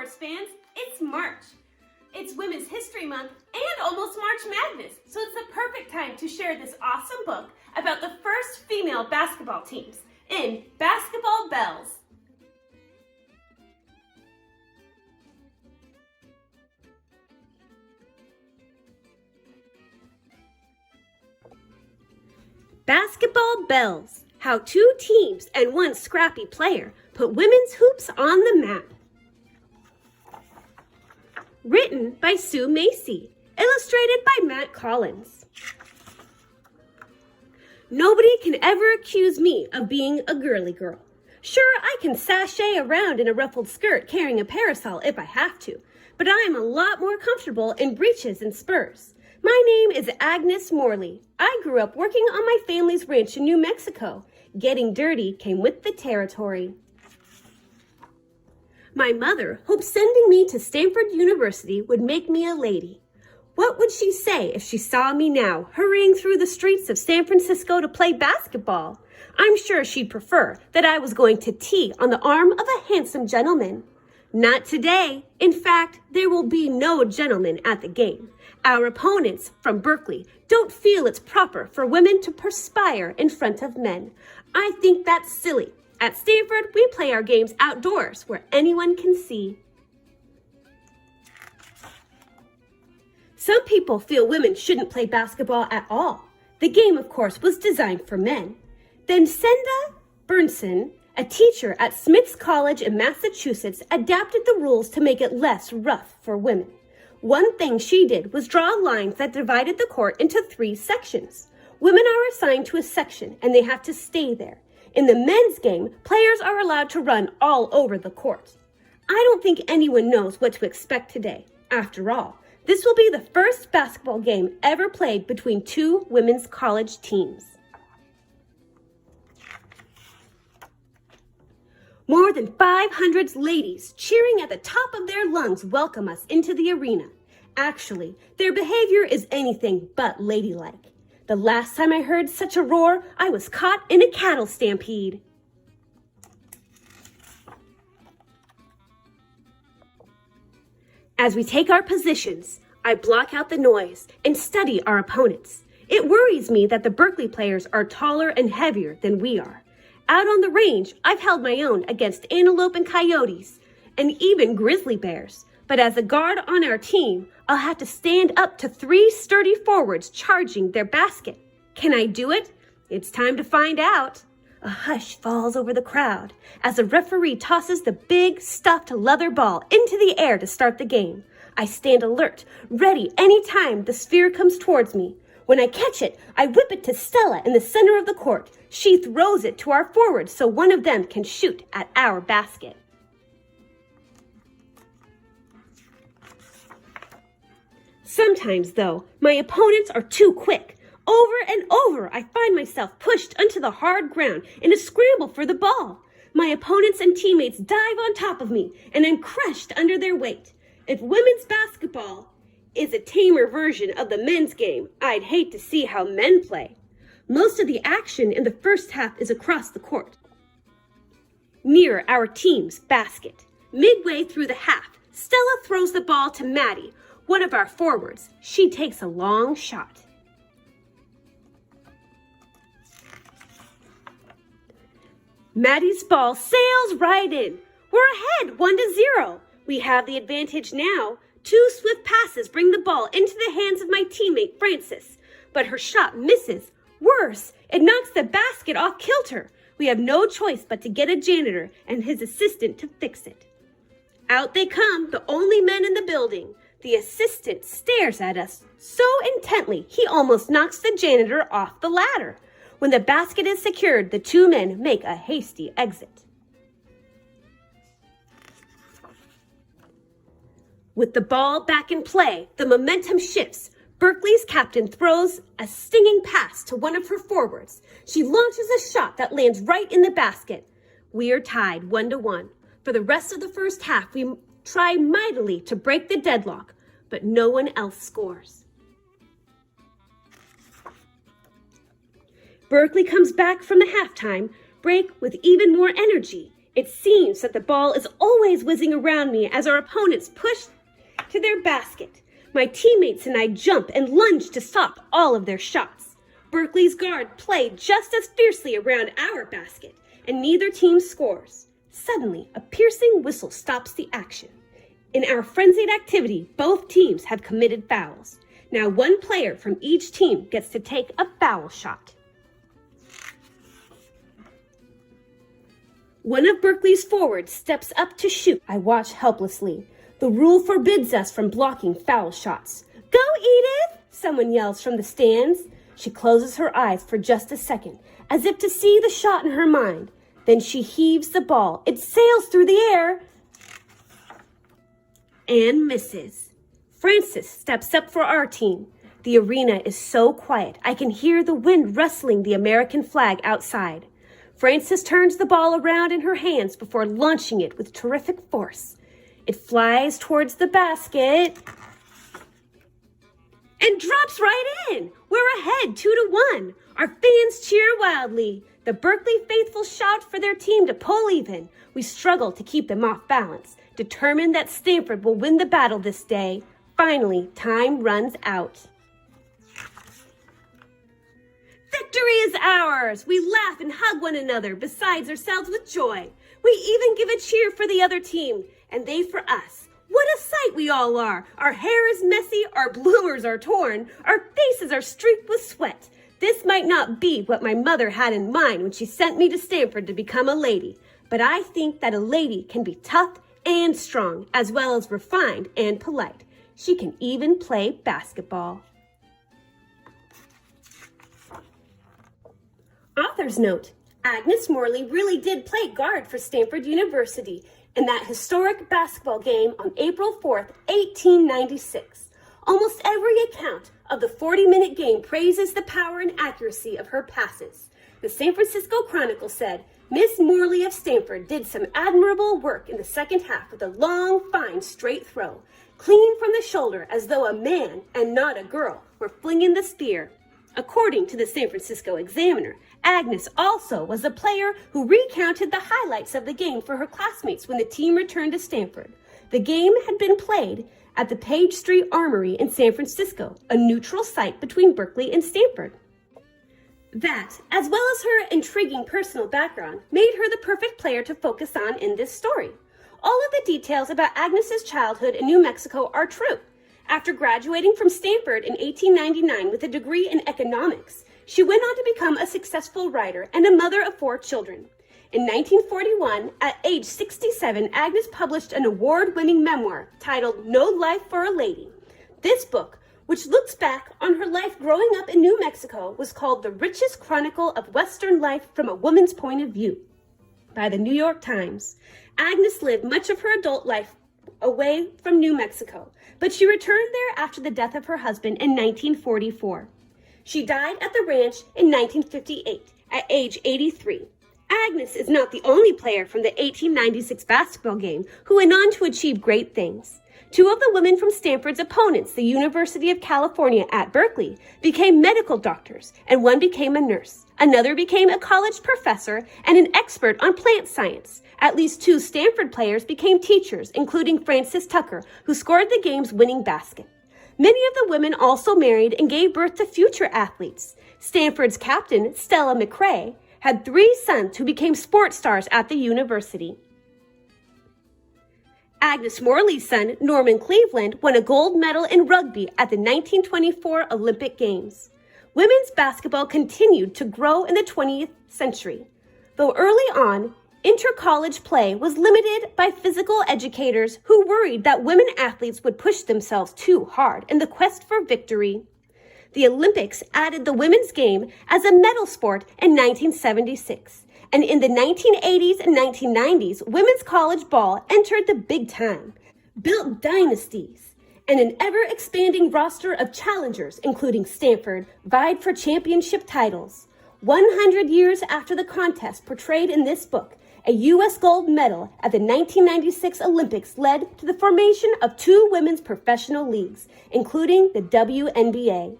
sports fans, it's March. It's Women's History Month and almost March Madness, so it's the perfect time to share this awesome book about the first female basketball teams in Basketball Bells. Basketball Bells, how 2 teams and 1 scrappy player put women's hoops on the map. Written by Sue Macy, illustrated by Matt Collins. Nobody can ever accuse me of being a girly girl. Sure, I can sashay around in a ruffled skirt carrying a parasol if I have to, but I'm a lot more comfortable in breeches and spurs. My name is Agnes Morley. I grew up working on my family's ranch in New Mexico. Getting dirty came with the territory. My mother hoped sending me to Stanford University would make me a lady. What would she say if she saw me now hurrying through the streets of San Francisco to play basketball? I'm sure she'd prefer that I was going to tea on the arm of a handsome gentleman. Not today. In fact, there will be no gentleman at the game. Our opponents from Berkeley don't feel it's proper for women to perspire in front of men. I think that's silly. At Stanford, we play our games outdoors where anyone can see. Some people feel women shouldn't play basketball at all. The game, of course, was designed for men. Then Senda Bernson, a teacher at Smith's College in Massachusetts, adapted the rules to make it less rough for women. One thing she did was draw lines that divided the court into 3 sections. Women are assigned to a section and they have to stay there. In the men's game, players are allowed to run all over the court. I don't think anyone knows what to expect today. After all, this will be the first basketball game ever played between 2 women's college teams. More than 500 ladies cheering at the top of their lungs welcome us into the arena. Actually, their behavior is anything but ladylike. The last time I heard such a roar, I was caught in a cattle stampede. As we take our positions, I block out the noise and study our opponents. It worries me that the Berkeley players are taller and heavier than we are. Out on the range, I've held my own against antelope and coyotes, and even grizzly bears. But as a guard on our team, I'll have to stand up to 3 sturdy forwards charging their basket. Can I do it? It's time to find out. A hush falls over the crowd as a referee tosses the big stuffed leather ball into the air to start the game. I stand alert, ready anytime the sphere comes towards me. When I catch it, I whip it to Stella in the center of the court. She throws it to our forwards so one of them can shoot at our basket. Sometimes, though, my opponents are too quick. Over and over, I find myself pushed onto the hard ground in a scramble for the ball. My opponents and teammates dive on top of me, and I'm crushed under their weight. If women's basketball is a tamer version of the men's game, I'd hate to see how men play. Most of the action in the first half is across the court, near our team's basket. Midway through the half, Stella throws the ball to Maddie, one of our forwards. She takes a long shot. Maddie's ball sails right in. We're ahead 1-0. We have the advantage now. 2 swift passes bring the ball into the hands of my teammate Frances, but her shot misses. Worse, it knocks the basket off kilter. We have no choice but to get a janitor and his assistant to fix it. Out they come, the only men in the building. The assistant stares at us so intently he almost knocks the janitor off the ladder. When the basket is secured, the 2 men make a hasty exit. With the ball back in play, the momentum shifts. Berkeley's captain throws a stinging pass to one of her forwards. She launches a shot that lands right in the basket. We are tied 1-1. For the rest of the first half, we try mightily to break the deadlock, but no one else scores. Berkeley comes back from the halftime break with even more energy. It seems that the ball is always whizzing around me as our opponents push to their basket. My teammates and I jump and lunge to stop all of their shots. Berkeley's guard play just as fiercely around our basket, and neither team scores. Suddenly, a piercing whistle stops the action. In our frenzied activity, both teams have committed fouls. Now one player from each team gets to take a foul shot. One of Berkeley's forwards steps up to shoot. I watch helplessly. The rule forbids us from blocking foul shots. "Go, Edith!" someone yells from the stands. She closes her eyes for just a second, as if to see the shot in her mind. Then she heaves the ball. It sails through the air and misses. Frances steps up for our team. The arena is so quiet, I can hear the wind rustling the American flag outside. Frances turns the ball around in her hands before launching it with terrific force. It flies towards the basket and drops right in. We're ahead 2-1. Our fans cheer wildly. The Berkeley faithful shout for their team to pull even. We struggle to keep them off balance, determined that Stanford will win the battle this day. Finally, time runs out. Victory is ours! We laugh and hug one another, besides ourselves with joy. We even give a cheer for the other team, and they for us. What a sight we all are! Our hair is messy, our bloomers are torn, our faces are streaked with sweat. This might not be what my mother had in mind when she sent me to Stanford to become a lady, but I think that a lady can be tough and strong, as well as refined and polite. She can even play basketball. Author's note: Agnes Morley really did play guard for Stanford University in that historic basketball game on April 4th, 1896. Almost every account of the 40-minute game praises the power and accuracy of her passes. The San Francisco Chronicle said, "Miss Morley of Stanford did some admirable work in the second half with a long, fine, straight throw, clean from the shoulder as though a man and not a girl were flinging the spear." According to the San Francisco Examiner, Agnes also was a player who recounted the highlights of the game for her classmates when the team returned to Stanford. The game had been played at the Page Street Armory in San Francisco, a neutral site between Berkeley and Stanford. That, as well as her intriguing personal background, made her the perfect player to focus on in this story. All of the details about Agnes's childhood in New Mexico are true. After graduating from Stanford in 1899 with a degree in economics, she went on to become a successful writer and a mother of 4 children. In 1941, at age 67, Agnes published an award-winning memoir titled No Life for a Lady. This book, which looks back on her life growing up in New Mexico, was called The Richest Chronicle of Western Life from a Woman's Point of View by the New York Times. Agnes lived much of her adult life away from New Mexico, but she returned there after the death of her husband in 1944. She died at the ranch in 1958 at age 83. Agnes is not the only player from the 1896 basketball game who went on to achieve great things. 2 of the women from Stanford's opponents, the University of California at Berkeley, became medical doctors, and one became a nurse. Another became a college professor and an expert on plant science. At least 2 Stanford players became teachers, including Frances Tucker, who scored the game's winning basket. Many of the women also married and gave birth to future athletes. Stanford's captain, Stella McRae, had 3 sons who became sports stars at the university. Agnes Morley's son, Norman Cleveland, won a gold medal in rugby at the 1924 Olympic Games. Women's basketball continued to grow in the 20th century. Though early on, intercollege play was limited by physical educators who worried that women athletes would push themselves too hard in the quest for victory. The Olympics added the women's game as a medal sport in 1976. And in the 1980s and 1990s, women's college ball entered the big time, built dynasties, and an ever-expanding roster of challengers, including Stanford, vied for championship titles. 100 years after the contest portrayed in this book, a U.S. gold medal at the 1996 Olympics led to the formation of 2 women's professional leagues, including the WNBA.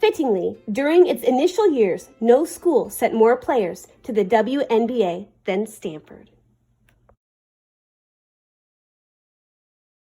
Fittingly, during its initial years, no school sent more players to the WNBA than Stanford.